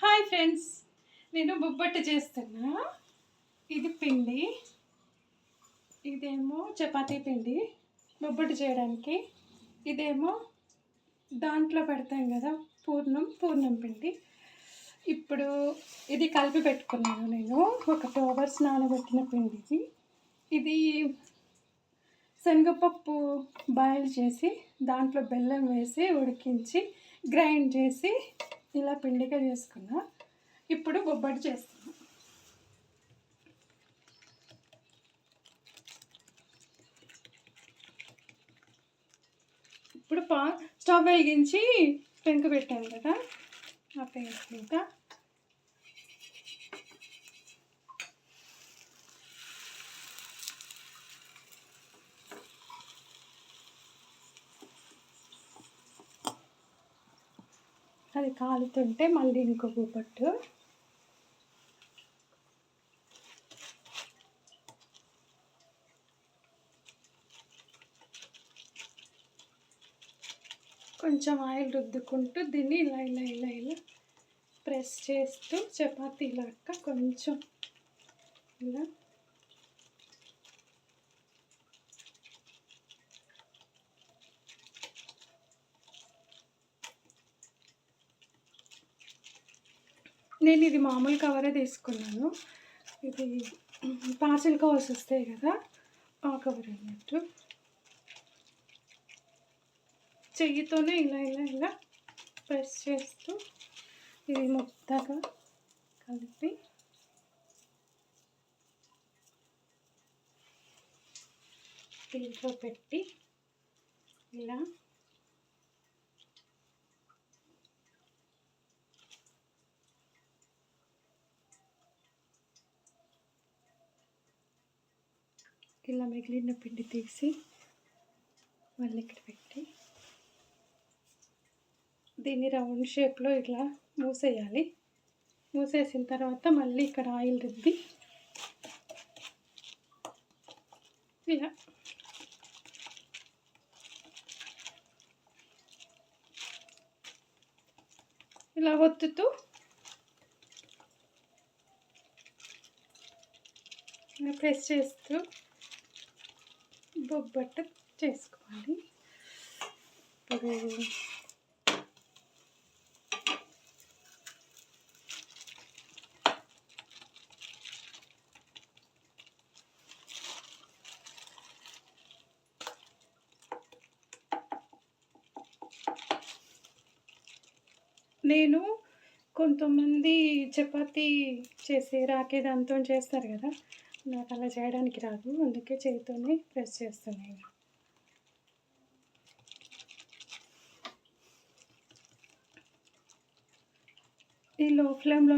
Hi friends, నేను బొబ్బట్టు చేస్తున్నా. ఇది పిండి, ఇదేమో చపాతీ పిండి బొబ్బట్టు చేయడానికి. ఇదేమో దాంట్లో పెడతాం కదా పూర్ణం పిండి. ఇప్పుడు ఇది కలిపి పెట్టుకున్నాను నేను. ఒక 2 hours నానబెట్టిన పిండి ఇది. ఇది శనగపప్పు బాయిల్ చేసి దాంట్లో బెల్లం వేసి ఉడికించి గ్రైండ్ చేసి ఇలా పిండిగా చేసుకున్నా. ఇప్పుడు బొబ్బట్టు చేస్తున్నా. ఇప్పుడు స్టవ్ వెలిగించి పెంకు పెట్టాను కదా, ఆ పెంకు మీద అది కాలుతుంటే మళ్ళీ ఇంకో బొబ్బట్టు. కొంచెం ఆయిల్ రుద్దుకుంటూ దీన్ని ఇలా ఇలా ఇలా ఇలా ప్రెస్ చేస్తూ చపాతీ లాగా కొంచెం ఇలా నేను ఇది మామూలు కవరే తీసుకున్నాను. ఇది పార్సిల్ కవర్స్ వస్తాయి కదా, ఆ కవర్ అన్నట్టు. చెయ్యితోనే ఇలా ఇలా ఇలా ప్రెస్ చేస్తూ ఇది మొత్తగా కలిపి దీంట్లో పెట్టి ఇలా ఇలా మిగిలిన పిండి తీసి మళ్ళీ ఇక్కడ పెట్టి దీన్ని రౌండ్ షేప్లో ఇలా మూసేయాలి. మూసేసిన తర్వాత మళ్ళీ ఇక్కడ ఆయిల్ రుద్ది ఇలా ఇలా ఒత్తుతూ ప్రెస్ చేస్తూ బొబ్బట్టు చేసుకోవాలి. ఇప్పుడు నేను కొంతమంది చపాతీ చేసి రాకే దాంతో చేస్తారు కదా, నాకు అలా చేయడానికి రాదు, అందుకే చేతితోనే ప్రెస్ చేస్తున్నాను. ఈ లో ఫ్లేమ్లో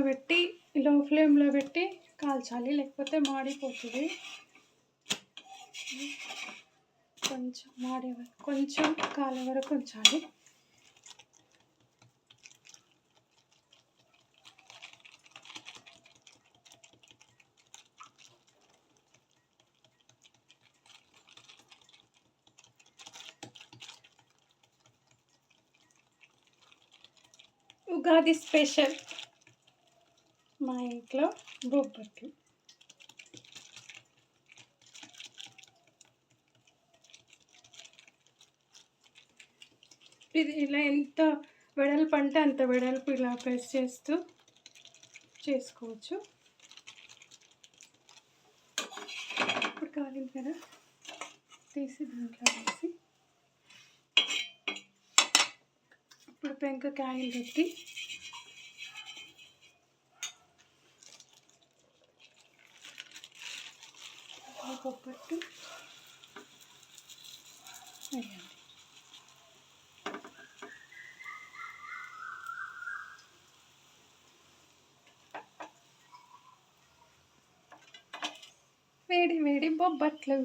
పెట్టి కాల్చాలి, లేకపోతే మాడిపోతుంది. కొంచెం కాలే వరకు ఉంచాలి. ఉగాది స్పెషల్ మా ఇంట్లో బొబ్బట్లు. ఇది ఇలా ఎంత వెడల్పు అంటే అంత వెడల్పు ఇలా ప్రెస్ చేస్తూ చేసుకోవచ్చు. ఇప్పుడు కాలింది కదా, తీసి దాంట్లో వేసి ఇప్పుడు పెంకకి ఆయిల్ పెట్టి బొబ్బట్టు వేయాలి. వేడి వేడి బొబ్బట్లు.